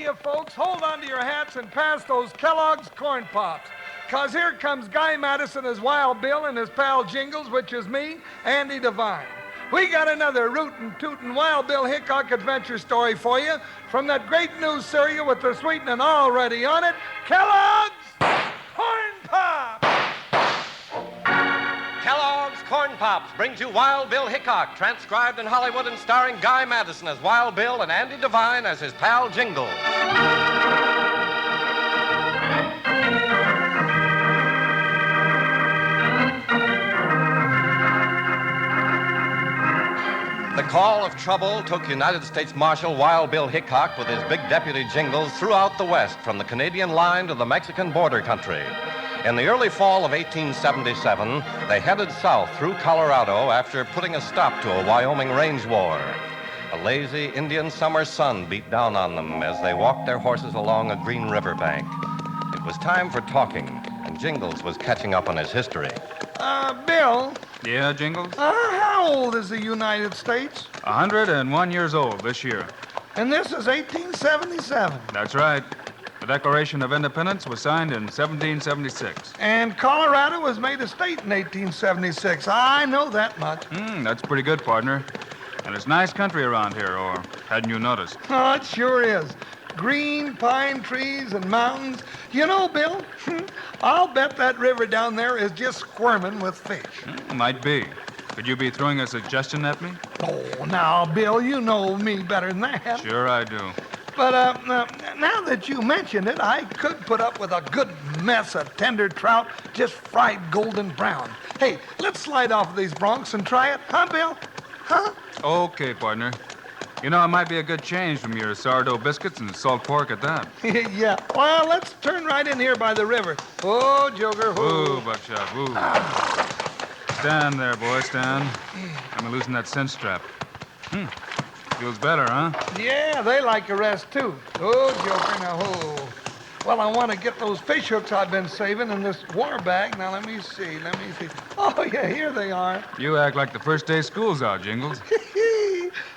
you folks, hold on to your hats and pass those Kellogg's Corn Pops. 'Cause here comes Guy Madison as Wild Bill and his pal Jingles, which is me, Andy Devine. We got another rootin' tootin' Wild Bill Hickok adventure story for you from that great new cereal with the sweetening already on it, Kellogg's Corn Pops! Kellogg's Corn Pops brings you Wild Bill Hickok, transcribed in Hollywood and starring Guy Madison as Wild Bill and Andy Devine as his pal Jingles. The call of trouble took United States Marshal Wild Bill Hickok with his big deputy Jingles throughout the West, from the Canadian line to the Mexican border country. In the early fall of 1877, they headed south through Colorado after putting a stop to a Wyoming range war. A lazy Indian summer sun beat down on them as they walked their horses along a green riverbank. It was time for talking, and Jingles was catching up on his history. Bill? Yeah, Jingles? How old is the United States? 101 years old this year. And this is 1877. That's right. The Declaration of Independence was signed in 1776. And Colorado was made a state in 1876. I know that much. That's pretty good, partner. And it's nice country around here, or hadn't you noticed? Oh, it sure is. Green pine trees and mountains. You know, Bill, I'll bet that river down there is just squirming with fish. Might be. Could you be throwing a suggestion at me? Oh, now, Bill, you know me better than that. Sure I do. But now that you mention it, I could put up with a good mess of tender trout just fried golden brown. Hey, let's slide off of these broncs and try it. Huh, Bill? Huh? Okay, partner. You know, it might be a good change from your sourdough biscuits and salt pork at that. Yeah. Well, let's turn right in here by the river. Oh, Joker. Ooh, Buckshot. Ooh. Stand there, boy, stand. I'm losing that cinch strap. Feels better, huh? Yeah, they like a rest, too. Oh, Joker, now, oh. Well, I want to get those fish hooks I've been saving in this war bag. Now, let me see. Oh, yeah, here they are. You act like the first day school's out, Jingles.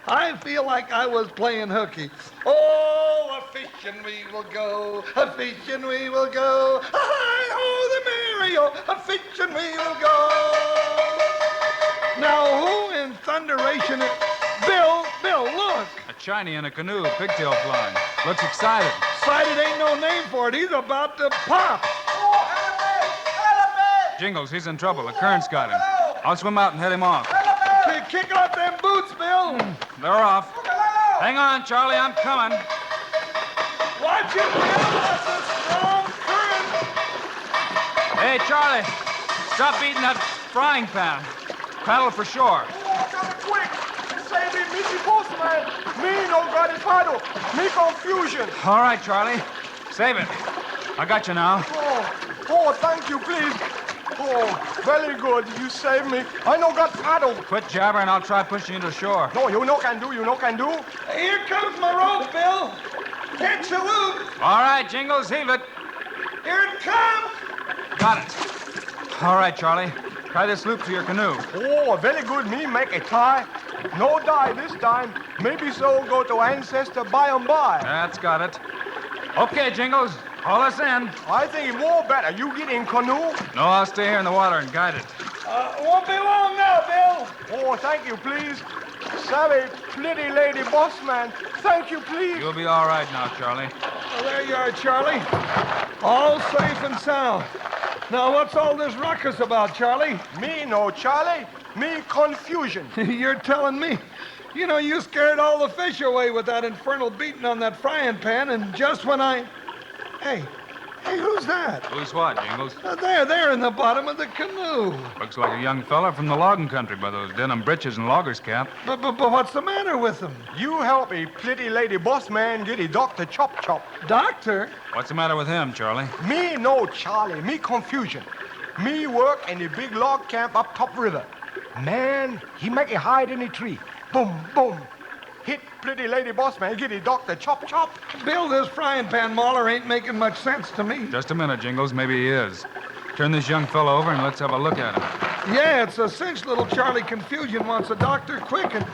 I feel like I was playing hooky. Oh, a-fishing we will go, a-fishing we will go. Hi-ho, the merry-o, a-fishing we will go. Now, who in thunderation is... Bill, look. A Chinese in a canoe, pigtail flying. Looks excited. Excited ain't no name for it. He's about to pop. Oh, help me! Jingles, he's in trouble. The current's got him. I'll swim out and head him off. Kick off them boots, Bill. They're off. Hang on, Charlie, I'm coming. Watch it, Bill. That's a strong current. Hey, Charlie, stop beating that frying pan. Paddle for shore. Oh, got it quick. Save me, Missy Postman. Me no got it paddle. Me confusion. All right, Charlie. Save it. I got you now. Oh, thank you, please. Oh, very good. You saved me. I no got paddle. Quit jabbering, I'll try pushing you to shore. No, you no can do. Here comes my rope, Bill. Catch the loop. All right, Jingles, heave it. Here it comes. Got it. All right, Charlie. Tie this loop to your canoe. Oh, very good. Me make a tie. No die this time. Maybe so go to ancestor by and by. That's got it. Okay, Jingles, haul us in. I think it more better. You get in canoe. No, I'll stay here in the water and guide it. Won't be long now, Bill. Oh, thank you, please. Savvy, pretty lady boss man. Thank you, please. You'll be all right now, Charlie. Well, there you are, Charlie. All safe and sound. Now, what's all this ruckus about, Charlie? Me no Charlie. Me confusion. You're telling me. You know, you scared all the fish away with that infernal beating on that frying pan, and just when I... Hey, who's that? Who's what, Jingles? There in the bottom of the canoe. Looks like a young fella from the logging country by those denim breeches and logger's cap. But what's the matter with him? You help me, pretty lady boss man, get a doctor chop. Doctor? What's the matter with him, Charlie? Me no Charlie. Me confusion. Me work in the big log camp up top river. Man, he make a hide in a tree. Boom, boom. Hit pretty lady boss man, get a doctor chop. Bill, this frying pan mauler ain't making much sense to me. Just a minute, Jingles. Maybe he is. Turn this young fella over and let's have a look at him. Yeah, it's a cinch little Charlie Confusion wants a doctor quick and...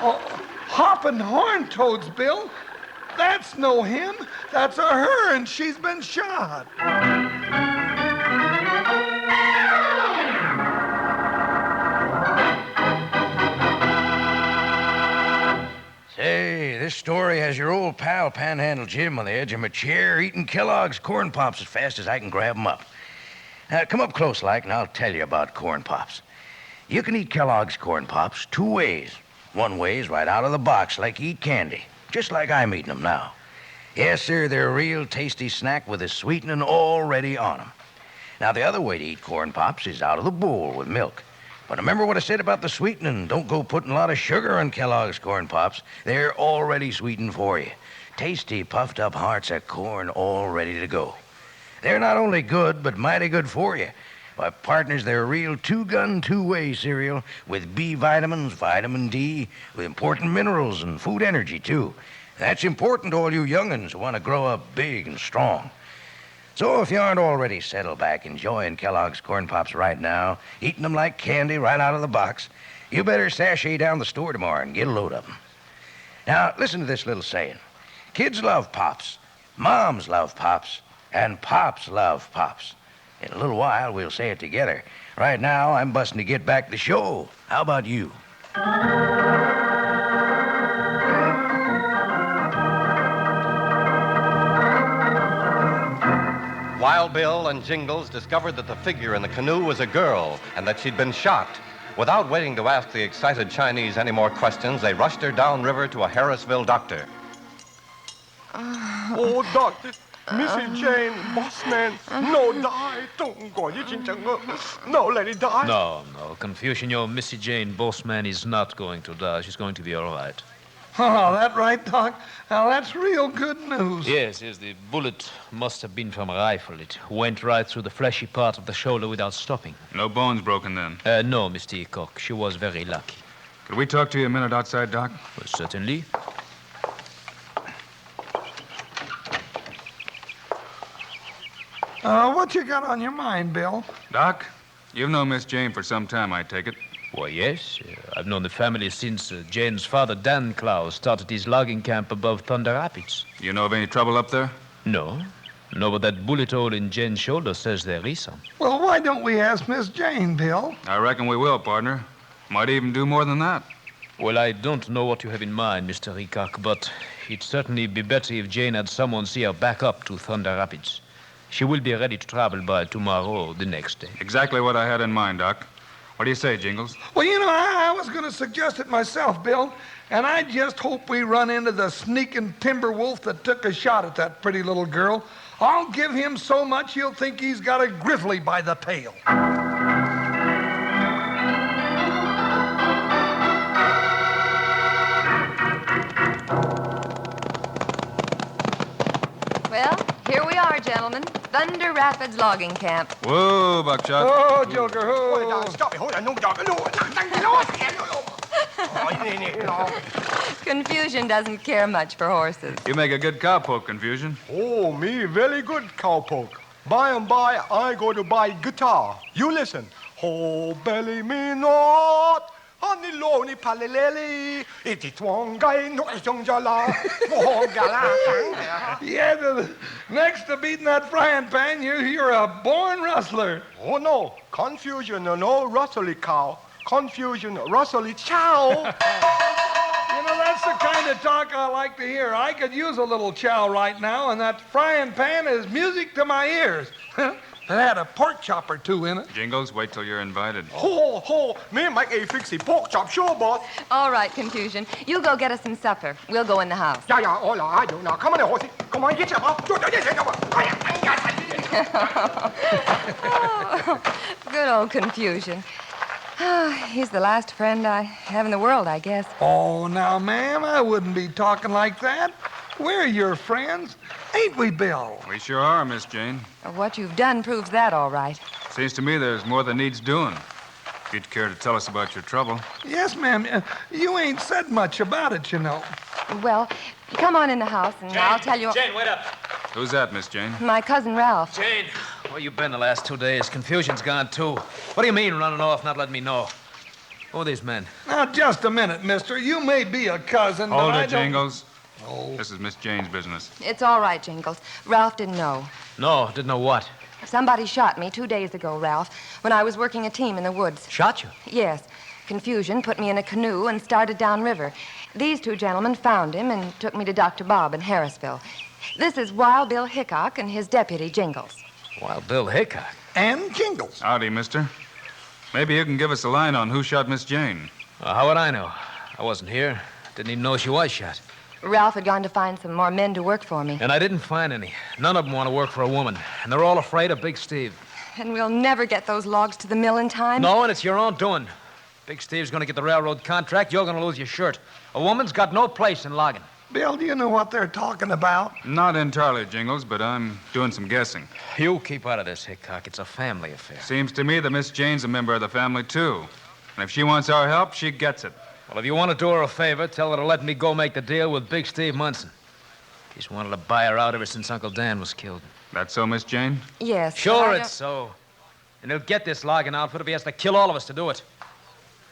Oh, hopping horn toads, Bill. That's no him. That's a her, and she's been shot. Say, this story has your old pal Panhandle Jim on the edge of my chair eating Kellogg's Corn Pops as fast as I can grab 'em up. Now, come up close like, and I'll tell you about Corn Pops. You can eat Kellogg's Corn Pops 2 ways. One way is right out of the box like you eat candy, just like I'm eating 'em now. Yes, sir, they're a real tasty snack with the sweetening already on 'em. Now, the other way to eat Corn Pops is out of the bowl with milk. But remember what I said about the sweetening. Don't go putting a lot of sugar on Kellogg's Corn Pops. They're already sweetened for you. Tasty, puffed up hearts of corn all ready to go. They're not only good, but mighty good for you. Why, partners, they're a real two-gun, two-way cereal with B vitamins, vitamin D, with important minerals and food energy, too. That's important to all you young'uns who want to grow up big and strong. So if you aren't already settled back enjoying Kellogg's Corn Pops right now, eating them like candy right out of the box, you better sashay down the store tomorrow and get a load of them. Now, listen to this little saying. Kids love Pops, moms love Pops, and Pops love Pops. In a little while, we'll say it together. Right now, I'm busting to get back to the show. How about you? Wild Bill and Jingles discovered that the figure in the canoe was a girl and that she'd been shot. Without waiting to ask the excited Chinese any more questions, they rushed her downriver to a Harrisville doctor. Oh, doctor, Missy Jane, boss man, no die. No, let it die. No, Confucian, your Missy Jane Bossman is not going to die. She's going to be all right. Oh, that right, Doc? Now, that's real good news. Yes, the bullet must have been from a rifle. It went right through the fleshy part of the shoulder without stopping. No bones broken then? No, Mr. Hickok. She was very lucky. Could we talk to you a minute outside, Doc? Well, certainly. What you got on your mind, Bill? Doc, you've known Miss Jane for some time, I take it. Why, yes. I've known the family since Jane's father, Dan Klaus, started his logging camp above Thunder Rapids. You know of any trouble up there? No, but that bullet hole in Jane's shoulder says there is some. Well, why don't we ask Miss Jane, Bill? I reckon we will, partner. Might even do more than that. Well, I don't know what you have in mind, Mr. Hickok, but it'd certainly be better if Jane had someone see her back up to Thunder Rapids. She will be ready to travel by tomorrow or the next day. Exactly what I had in mind, Doc. What do you say, Jingles? Well, you know, I was going to suggest it myself, Bill, and I just hope we run into the sneaking timber wolf that took a shot at that pretty little girl. I'll give him so much he'll think he's got a grizzly by the tail. Well, here we are, gentlemen. Thunder Rapids Logging Camp. Whoa, Buckshot. Oh, Joker, Hold it oh. down, stop it, hold on, no, doctor, no. Confusion doesn't care much for horses. You make a good cowpoke, Confusion. Oh, me very good cowpoke. By and by, I go to buy guitar. You listen. Oh, belly me not. Honey loni paleleli. Iti twongai no itongjala. Yeah, next to beating that frying pan, you're a born rustler. Oh, no. Confusion, no rustly cow. Confusion, rustly chow. You know, that's the kind of talk I like to hear. I could use a little chow right now, and that frying pan is music to my ears. It had a pork chop or two in it. Jingles, wait till you're invited. Ho, me make a fixie pork chop, sure, boss. All right, Confusion. You go get us some supper. We'll go in the house. Yeah, all right, I do now. Come on, horsey. Come on, get your mouth. Oh, good old Confusion. He's the last friend I have in the world, I guess. Oh, now, ma'am, I wouldn't be talking like that. We're your friends, ain't we, Bill? We sure are, Miss Jane. What you've done proves that, all right. Seems to me there's more than needs doing. If you'd care to tell us about your trouble. Yes, ma'am. You ain't said much about it, you know. Well, come on in the house, and I'll tell you... Jane, wait up. Who's that, Miss Jane? My cousin Ralph. Jane, where you been the last 2 days? Confusion's gone, too. What do you mean, running off, not letting me know? Who are these men? Now, just a minute, mister. You may be a cousin, but Hold I it, don't... Jingles. Oh. This is Miss Jane's business. It's all right, Jingles. Ralph didn't know. No, didn't know what. Somebody shot me 2 days ago, Ralph, when I was working a team in the woods. Shot you? Yes. Confusion put me in a canoe and started downriver. These two gentlemen found him and took me to Dr. Bob in Harrisville. This is Wild Bill Hickok and his deputy, Jingles. Wild Bill Hickok? And Jingles. Howdy, mister. Maybe you can give us a line on who shot Miss Jane. How would I know? I wasn't here. Didn't even know she was shot. Ralph had gone to find some more men to work for me. And I didn't find any. None of them want to work for a woman. And they're all afraid of Big Steve. And we'll never get those logs to the mill in time? No, and it's your own doing. Big Steve's going to get the railroad contract. You're going to lose your shirt. A woman's got no place in logging. Bill, do you know what they're talking about? Not entirely, Jingles, but I'm doing some guessing. You keep out of this, Hickok. It's a family affair. Seems to me that Miss Jane's a member of the family, too. And if she wants our help, she gets it. Well, if you want to do her a favor, tell her to let me go make the deal with Big Steve Munson. He's wanted to buy her out ever since Uncle Dan was killed. That so, Miss Jane? Yes. Sure, but I it's so. And he'll get this logging outfit if he has to kill all of us to do it.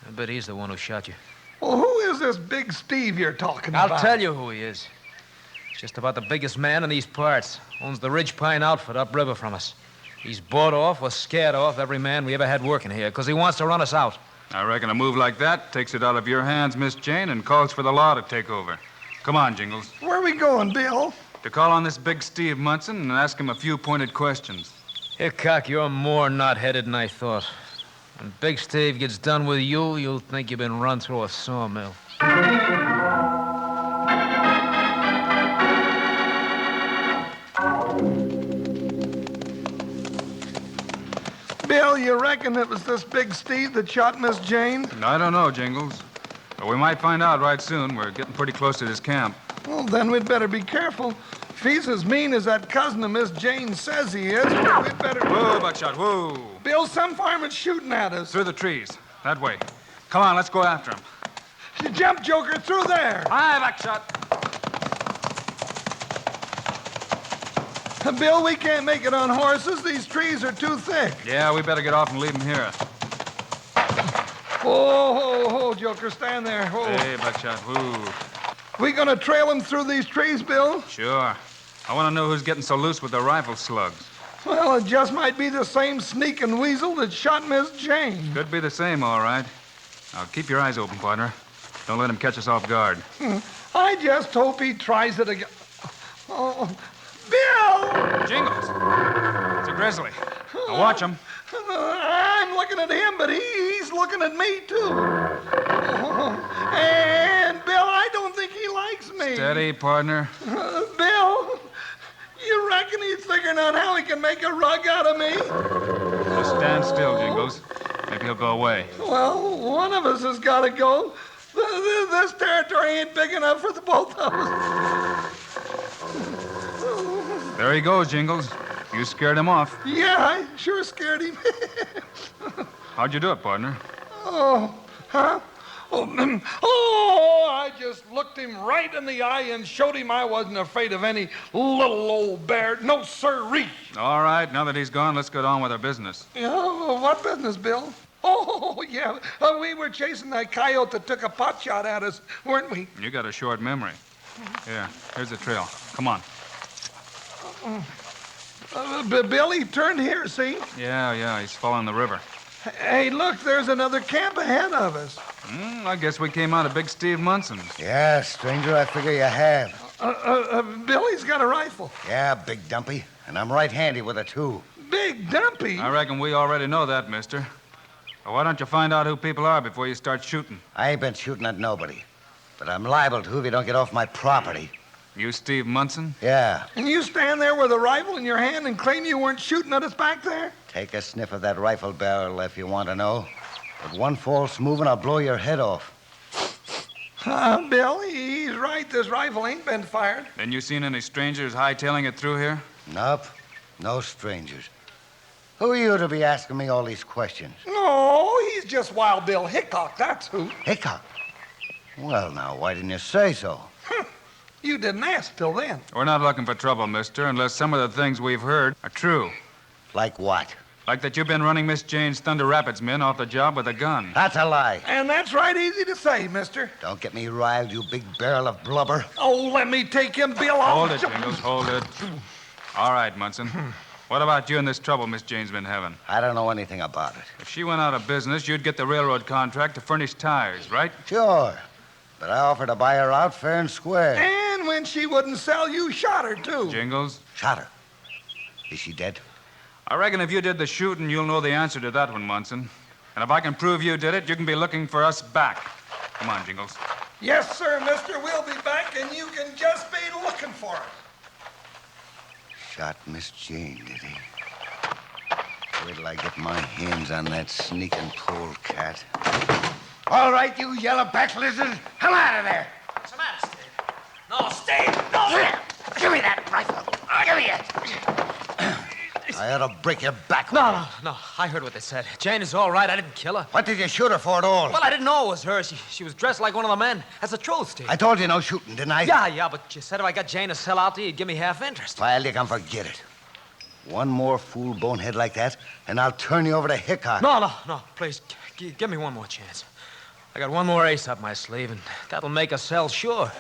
I bet he's the one who shot you. Well, who is this Big Steve you're talking about? I'll tell you who he is. He's just about the biggest man in these parts. Owns the Ridge Pine outfit upriver from us. He's bought off or scared off every man we ever had working here because he wants to run us out. I reckon a move like that takes it out of your hands, Miss Jane, and calls for the law to take over. Come on, Jingles. Where are we going, Bill? To call on this Big Steve Munson and ask him a few pointed questions. Hickok, you're more knot-headed than I thought. When Big Steve gets done with you, you'll think you've been run through a sawmill. Bill, you reckon it was this Big Steve that shot Miss Jane? I don't know, Jingles. But we might find out right soon. We're getting pretty close to this camp. Well, then we'd better be careful. If he's as mean as that cousin of Miss Jane says he is, we'd better... Whoa, Buckshot, whoa. Bill, some farmer's shooting at us. Through the trees. That way. Come on, let's go after him. You jump, Joker, through there. Hi, Buckshot. Bill, we can't make it on horses. These trees are too thick. Yeah, we better get off and leave him here. Oh, Joker, stand there. Whoa. Hey, Buckshot, whoo. We gonna trail him through these trees, Bill? Sure. I want to know who's getting so loose with the rifle slugs. Well, it just might be the same sneaking weasel that shot Miss Jane. Could be the same, all right. Now, keep your eyes open, partner. Don't let him catch us off guard. I just hope he tries it again. Oh, Bill! Jingles! It's a grizzly. Now watch him. I'm looking at him, but he's looking at me, too. And, Bill, I don't think he likes me. Steady, partner. Bill, you reckon he's figuring out how he can make a rug out of me? Just stand still, Jingles. Maybe he'll go away. Well, one of us has got to go. This territory ain't big enough for the both of us. There he goes, Jingles. You scared him off. Yeah, I sure scared him. How'd you do it, partner? Oh, huh? Oh, I just looked him right in the eye and showed him I wasn't afraid of any little old bear. No, sirree. All right, now that he's gone, let's get on with our business. Yeah, what business, Bill? Oh, yeah. We were chasing that coyote that took a pot shot at us, weren't we? You got a short memory. Here, here's the trail. Come on. Billy turned here, see? Yeah, he's following the river. Hey, look, there's another camp ahead of us. I guess we came out of Big Steve Munson's. Yeah, stranger, I figure you have. Billy's got a rifle. Yeah, Big Dumpy. And I'm right handy with it, too. Big Dumpy? I reckon we already know that, mister. Well, why don't you find out who people are before you start shooting? I ain't been shooting at nobody. But I'm liable to if you don't get off my property. You Steve Munson? Yeah. And you stand there with a rifle in your hand and claim you weren't shooting at us back there? Take a sniff of that rifle barrel if you want to know. But one false move and I'll blow your head off. Bill, he's right. This rifle ain't been fired. Then you seen any strangers hightailing it through here? Nope. No strangers. Who are you to be asking me all these questions? No, he's just Wild Bill Hickok, that's who. Hickok? Well, now, why didn't you say so? You didn't ask till then. We're not looking for trouble, mister, unless some of the things we've heard are true. Like what? Like that you've been running Miss Jane's Thunder Rapids men off the job with a gun. That's a lie. And that's right easy to say, mister. Don't get me riled, you big barrel of blubber. Oh, let me take him, Bill. Hold it, Jingles, hold it. All right, Munson. What about you and this trouble Miss Jane's been having? I don't know anything about it. If she went out of business, you'd get the railroad contract to furnish tires, right? Sure. But I offered to buy her out fair and square. And when she wouldn't sell, you shot her, too. Jingles? Shot her. Is she dead? I reckon if you did the shooting, you'll know the answer to that one, Munson. And if I can prove you did it, you can be looking for us back. Come on, Jingles. Yes, sir, mister. We'll be back, and you can just be looking for us. Shot Miss Jane, did he? Wait till I get my hands on that sneaking polecat. All right, you yellow back lizard. Come out of there. What's the matter, Steve? No, Steve! No! Give me that rifle. Give me it. I ought to break your back. No. I heard what they said. Jane is all right. I didn't kill her. What did you shoot her for at all? Well, I didn't know it was her. She was dressed like one of the men. That's the truth, Steve. I told you no shooting, didn't I? Yeah, but you said if I got Jane to sell out to you, you'd give me half interest. Well, you can forget it. One more fool bonehead like that, and I'll turn you over to Hickok. No. Please, give me one more chance. I got one more ace up my sleeve, and that'll make us sell sure.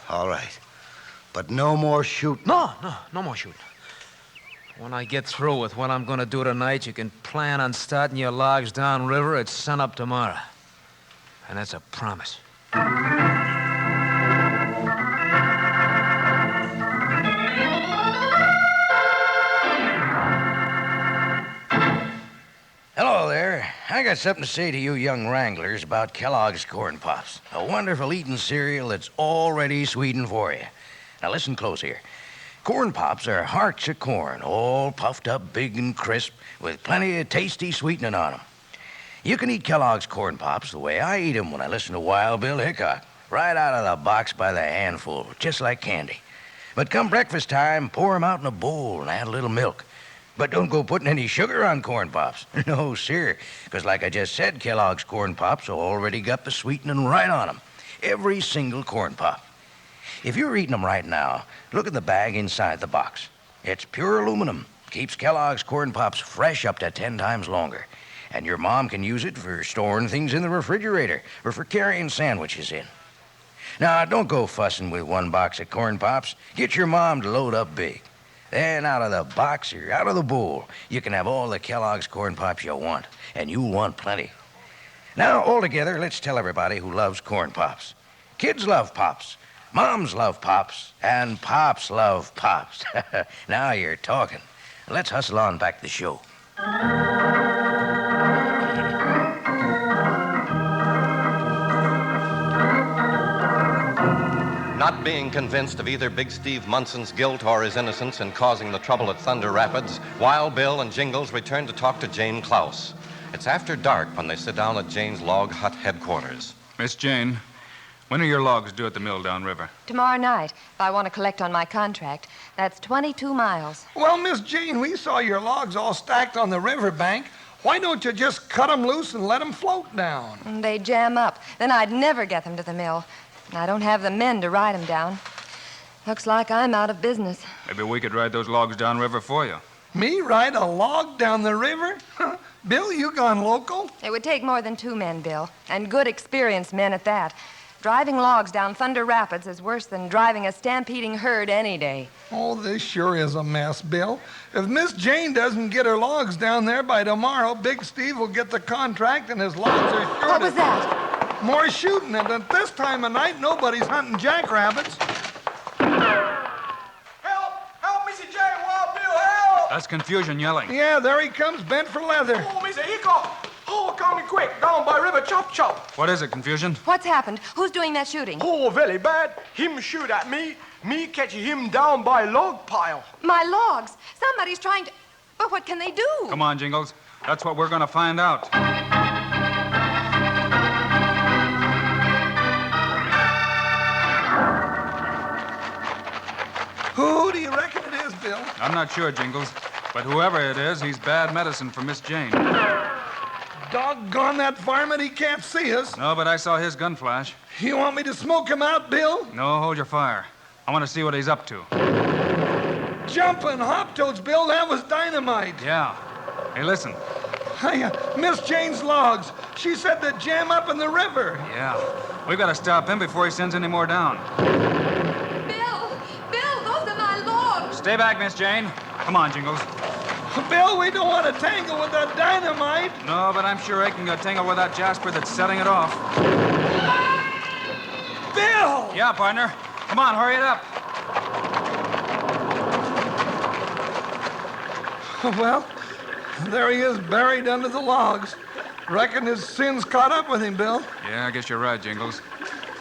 All right. But no more shooting. No more shooting. When I get through with what I'm going to do tonight, you can plan on starting your logs downriver at sunup tomorrow. And that's a promise. Hello there. I got something to say to you young wranglers about Kellogg's Corn Pops, a wonderful eating cereal that's already sweetened for you. Now listen close here. Corn Pops are hearts of corn, all puffed up big and crisp, with plenty of tasty sweetening on them. You can eat Kellogg's Corn Pops the way I eat them when I listen to Wild Bill Hickok, right out of the box by the handful, just like candy. But come breakfast time, pour them out in a bowl and add a little milk. But don't go putting any sugar on Corn Pops. No, sir, because like I just said, Kellogg's Corn Pops already got the sweetening right on them. Every single Corn Pop. If you're eating them right now, look at the bag inside the box. It's pure aluminum. Keeps Kellogg's Corn Pops fresh up to 10 times longer. And your mom can use it for storing things in the refrigerator or for carrying sandwiches in. Now, don't go fussing with one box of Corn Pops. Get your mom to load up big. Then out of the box or out of the bowl, you can have all the Kellogg's Corn Pops you want. And you'll want plenty. Now, all together, let's tell everybody who loves Corn Pops. Kids love Pops. Moms love Pops, and Pops love Pops. Now you're talking. Let's hustle on back to the show. Not being convinced of either Big Steve Munson's guilt or his innocence in causing the trouble at Thunder Rapids, Wild Bill and Jingles return to talk to Jane Klaus. It's after dark when they sit down at Jane's log hut headquarters. Miss Jane, when are your logs due at the mill downriver? Tomorrow night, if I want to collect on my contract. That's 22 miles. Well, Miss Jane, we saw your logs all stacked on the riverbank. Why don't you just cut them loose and let them float down? And they jam up. Then I'd never get them to the mill. And I don't have the men to ride them down. Looks like I'm out of business. Maybe we could ride those logs downriver for you. Me ride a log down the river? Bill, you gone local? It would take more than 2 men, Bill, and good experienced men at that. Driving logs down Thunder Rapids is worse than driving a stampeding herd any day. Oh, this sure is a mess, Bill. If Miss Jane doesn't get her logs down there by tomorrow, Big Steve will get the contract and his logs are sure What was that? More shooting, and at this time of night, nobody's hunting jackrabbits. Help, Mr. J. Wild Bill, help! That's confusion yelling. Yeah, there he comes, bent for leather. Oh, Mr. Hickok! Oh, coming quick, down by river, chop. What is it, confusion? What's happened? Who's doing that shooting? Oh, very bad. Him shoot at me catch him down by log pile. My logs. Somebody's trying to... But what can they do? Come on, Jingles. That's what we're going to find out. Who do you reckon it is, Bill? I'm not sure, Jingles. But whoever it is, he's bad medicine for Miss Jane. Doggone that varmint, he can't see us. No, but I saw his gun flash. You want me to smoke him out, Bill? No, hold your fire. I want to see what he's up to. Jumping hop toads, Bill, that was dynamite. Yeah. Hey, listen. Hey, Miss Jane's logs. She said they'd jam up in the river. Yeah. We've got to stop him before he sends any more down. Bill! Bill, those are my logs! Stay back, Miss Jane. Come on, Jingles. Bill, we don't want to tangle with that dynamite. No, but I'm sure I can go tangle with that Jasper that's setting it off. Bill! Yeah, partner. Come on, hurry it up. Well, there he is, buried under the logs. Reckon his sins caught up with him, Bill. Yeah, I guess you're right, Jingles.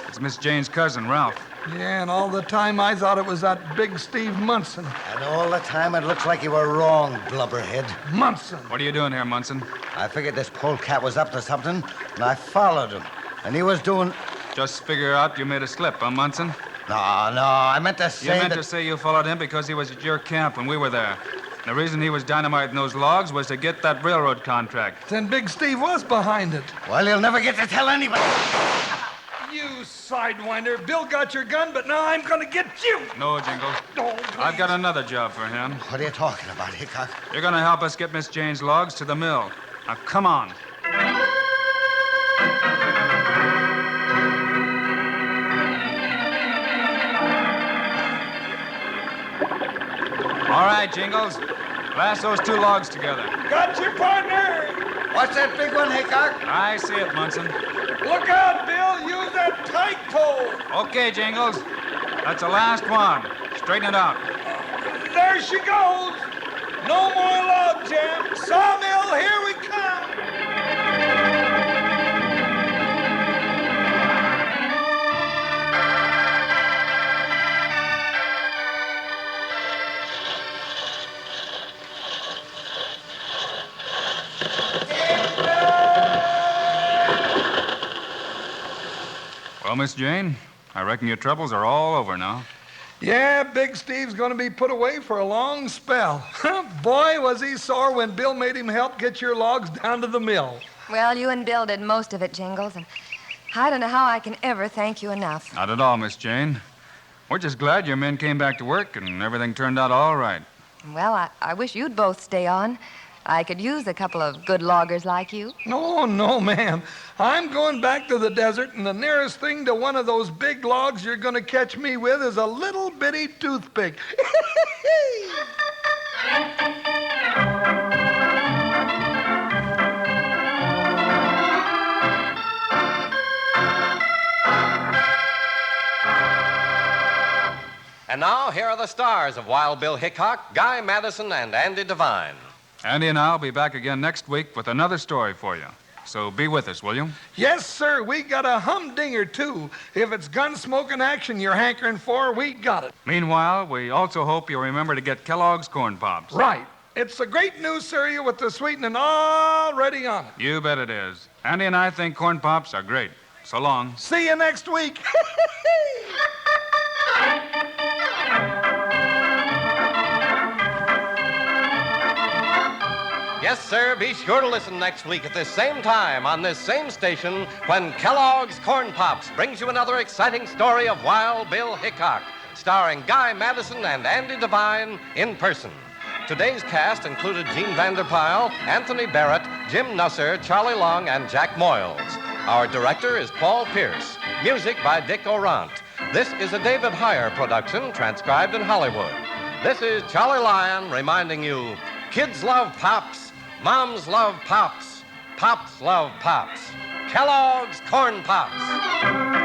It's Miss Jane's cousin, Ralph. Yeah, and all the time I thought it was that big Steve Munson. And all the time it looks like you were wrong, blubberhead. Munson! What are you doing here, Munson? I figured this polecat was up to something, and I followed him. And he was doing... Just figure out you made a slip, huh, Munson? No, I meant to say You meant to say you followed him because he was at your camp when we were there. The reason he was dynamiting those logs was to get that railroad contract. Then Big Steve was behind it. Well, you'll never get to tell anybody. You sidewinder. Bill got your gun, but now I'm going to get you. No, Jingles. Oh, please. I've got another job for him. What are you talking about, Hickok? You're going to help us get Miss Jane's logs to the mill. Now, come on. All right, Jingles. Lash those two logs together. Got your partner. What's that big one, Hickok? I see it, Munson. Look out, Bill. Use that tight pole. Okay, Jingles. That's the last one. Straighten it out. There she goes. No more log jam. Sawmill, here we come. Well, Miss Jane, I reckon your troubles are all over now. Yeah, Big Steve's going to be put away for a long spell. Boy, was he sore when Bill made him help get your logs down to the mill. Well, you and Bill did most of it, Jingles, and I don't know how I can ever thank you enough. Not at all, Miss Jane. We're just glad your men came back to work and everything turned out all right. Well, I wish you'd both stay on. I could use a couple of good loggers like you. No, ma'am. I'm going back to the desert, and the nearest thing to one of those big logs you're going to catch me with is a little bitty toothpick. And now, here are the stars of Wild Bill Hickok, Guy Madison, and Andy Devine. Andy and I'll be back again next week with another story for you. So be with us, will you? Yes, sir. We got a humdinger, too. If it's gun-smoking action you're hankering for, we got it. Meanwhile, we also hope you'll remember to get Kellogg's Corn Pops. Right. It's a great new cereal with the sweetening already on it. You bet it is. Andy and I think Corn Pops are great. So long. See you next week. Yes, sir, be sure to listen next week at this same time on this same station when Kellogg's Corn Pops brings you another exciting story of Wild Bill Hickok, starring Guy Madison and Andy Devine in person. Today's cast included Gene Vanderpyle, Anthony Barrett, Jim Nusser, Charlie Long, and Jack Moyles. Our director is Paul Pierce. Music by Dick Orant. This is a David Heyer production, transcribed in Hollywood. This is Charlie Lyon reminding you, kids love Pops, moms love Pops, Pops love Pops. Kellogg's Corn Pops.